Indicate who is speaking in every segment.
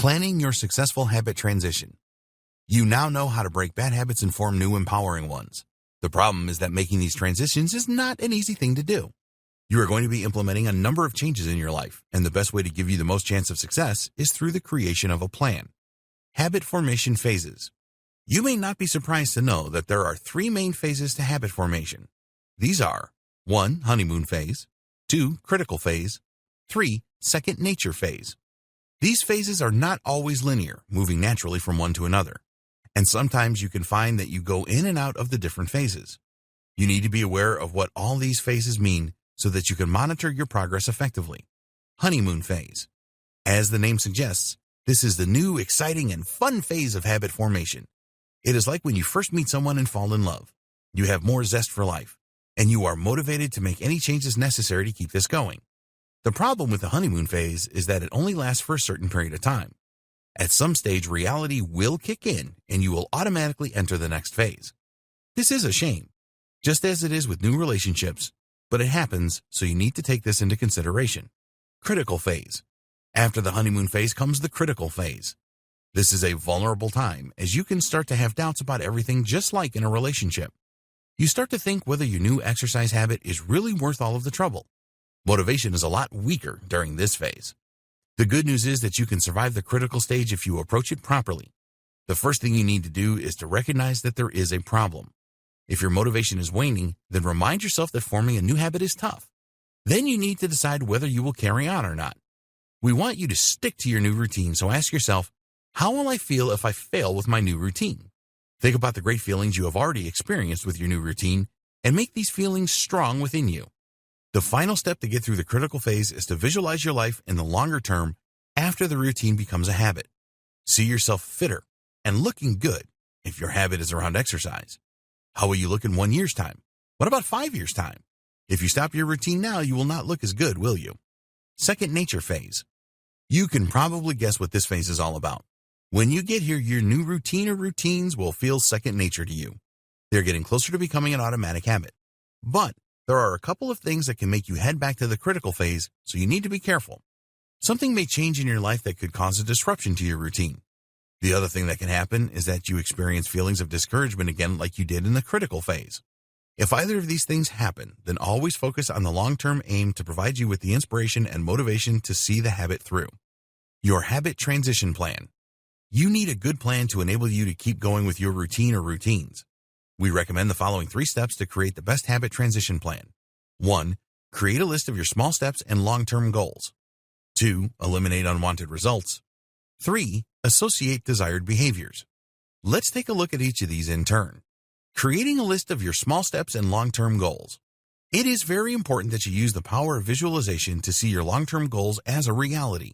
Speaker 1: Planning your successful habit transition. You now know how to break bad habits and form new empowering ones. The problem is that making these transitions is not an easy thing to do. You are going to be implementing a number of changes in your life, and the best way to give you the most chance of success is through the creation of a plan. Habit formation phases. You may not be surprised to know that there are 3 main phases to habit formation. These are 1. Honeymoon phase, 2. Critical phase, 3. Second nature phase. These phases are not always linear, moving naturally from one to another, and sometimes you can find that you go in and out of the different phases. You need to be aware of what all these phases mean so that you can monitor your progress effectively. Honeymoon phase. As the name suggests, this is the new, exciting, and fun phase of habit formation. It is like when you first meet someone and fall in love. You have more zest for life, and you are motivated to make any changes necessary to keep this going. The problem with the honeymoon phase is that it only lasts for a certain period of time. At some stage, reality will kick in, and you will automatically enter the next phase. This is a shame, just as it is with new relationships, but it happens, so you need to take this into consideration. Critical phase. After the honeymoon phase comes the critical phase. This is a vulnerable time, as you can start to have doubts about everything, just like in a relationship. You start to think whether your new exercise habit is really worth all of the trouble. Motivation is a lot weaker during this phase. The good news is that you can survive the critical stage if you approach it properly. The first thing you need to do is to recognize that there is a problem. If your motivation is waning, then remind yourself that forming a new habit is tough. Then you need to decide whether you will carry on or not. We want you to stick to your new routine, so ask yourself, how will I feel if I fail with my new routine? Think about the great feelings you have already experienced with your new routine and make these feelings strong within you. The final step to get through the critical phase is to visualize your life in the longer term after the routine becomes a habit. See yourself fitter and looking good if your habit is around exercise. How will you look in 1 year's time? What about 5 years' time? If you stop your routine now, you will not look as good, will you? Second nature phase. You can probably guess what this phase is all about. When you get here, your new routine or routines will feel second nature to you. They're getting closer to becoming an automatic habit. But there are a couple of things that can make you head back to the critical phase, so you need to be careful. Something may change in your life that could cause a disruption to your routine. The other thing that can happen is that you experience feelings of discouragement again like you did in the critical phase. If either of these things happen, then always focus on the long-term aim to provide you with the inspiration and motivation to see the habit through. Your habit transition plan. You need a good plan to enable you to keep going with your routine or routines. We recommend the following 3 steps to create the best habit transition plan. 1. Create a list of your small steps and long-term goals. 2. Eliminate unwanted results. 3. Associate desired behaviors. Let's take a look at each of these in turn. Creating a list of your small steps and long-term goals. It is very important that you use the power of visualization to see your long-term goals as a reality.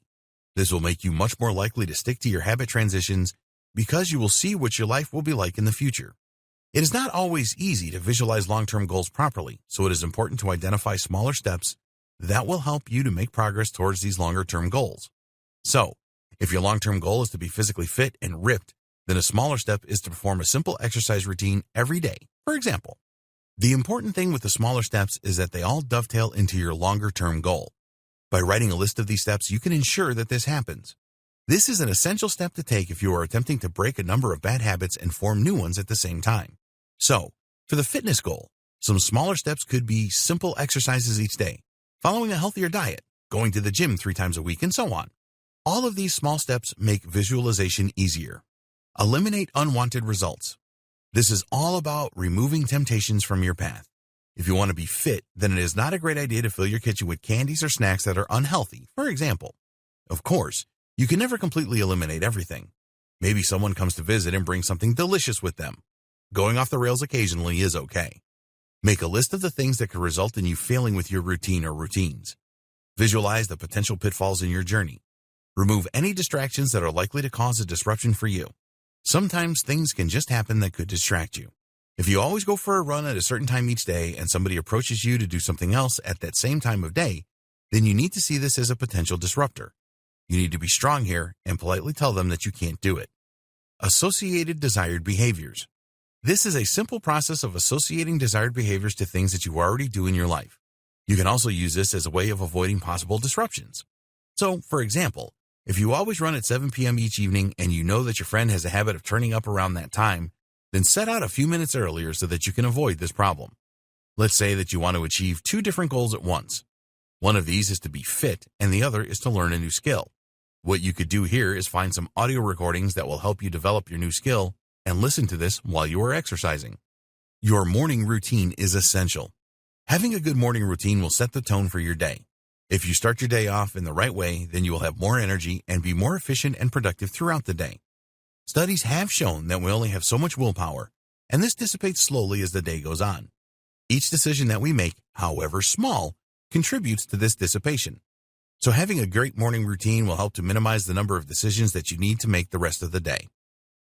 Speaker 1: This will make you much more likely to stick to your habit transitions because you will see what your life will be like in the future. It is not always easy to visualize long-term goals properly, so it is important to identify smaller steps that will help you to make progress towards these longer-term goals. So, if your long-term goal is to be physically fit and ripped, then a smaller step is to perform a simple exercise routine every day, for example. The important thing with the smaller steps is that they all dovetail into your longer-term goal. By writing a list of these steps, you can ensure that this happens. This is an essential step to take if you are attempting to break a number of bad habits and form new ones at the same time. So, for the fitness goal, some smaller steps could be simple exercises each day, following a healthier diet, going to the gym 3 times a week, and so on. All of these small steps make visualization easier. Eliminate unwanted results. This is all about removing temptations from your path. If you want to be fit, then it is not a great idea to fill your kitchen with candies or snacks that are unhealthy, for example. Of course, you can never completely eliminate everything. Maybe someone comes to visit and brings something delicious with them. Going off the rails occasionally is okay. Make a list of the things that could result in you failing with your routine or routines. Visualize the potential pitfalls in your journey. Remove any distractions that are likely to cause a disruption for you. Sometimes things can just happen that could distract you. If you always go for a run at a certain time each day and somebody approaches you to do something else at that same time of day, then you need to see this as a potential disruptor. You need to be strong here and politely tell them that you can't do it. Associated desired behaviors. This is a simple process of associating desired behaviors to things that you already do in your life. You can also use this as a way of avoiding possible disruptions. So, for example, If you always run at 7 p.m. each evening and you know that your friend has a habit of turning up around that time, then set out a few minutes earlier so that you can avoid this problem. Let's say that you want to achieve two different goals at once. One of these is to be fit and the other is to learn a new skill. What you could do here is find some audio recordings that will help you develop your new skill and listen to this while you are exercising. Your morning routine is essential. Having a good morning routine will set the tone for your day. If you start your day off in the right way, then you will have more energy and be more efficient and productive throughout the day. Studies have shown that we only have so much willpower, and this dissipates slowly as the day goes on. Each decision that we make, however small, contributes to this dissipation. So having a great morning routine will help to minimize the number of decisions that you need to make the rest of the day.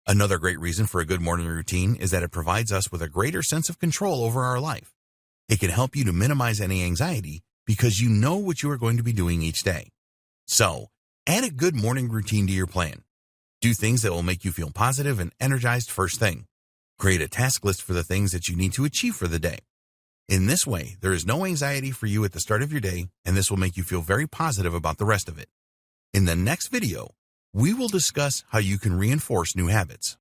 Speaker 1: Another great reason for a good morning routine is that it provides us with a greater sense of control over our life. It can help you to minimize any anxiety because you know what you are going to be doing each day. So, add a good morning routine to your plan. Do things that will make you feel positive and energized first thing. Create a task list for the things that you need to achieve for the day. In this way, there is no anxiety for you at the start of your day, and this will make you feel very positive about the rest of it. In the next video, we will discuss how you can reinforce new habits.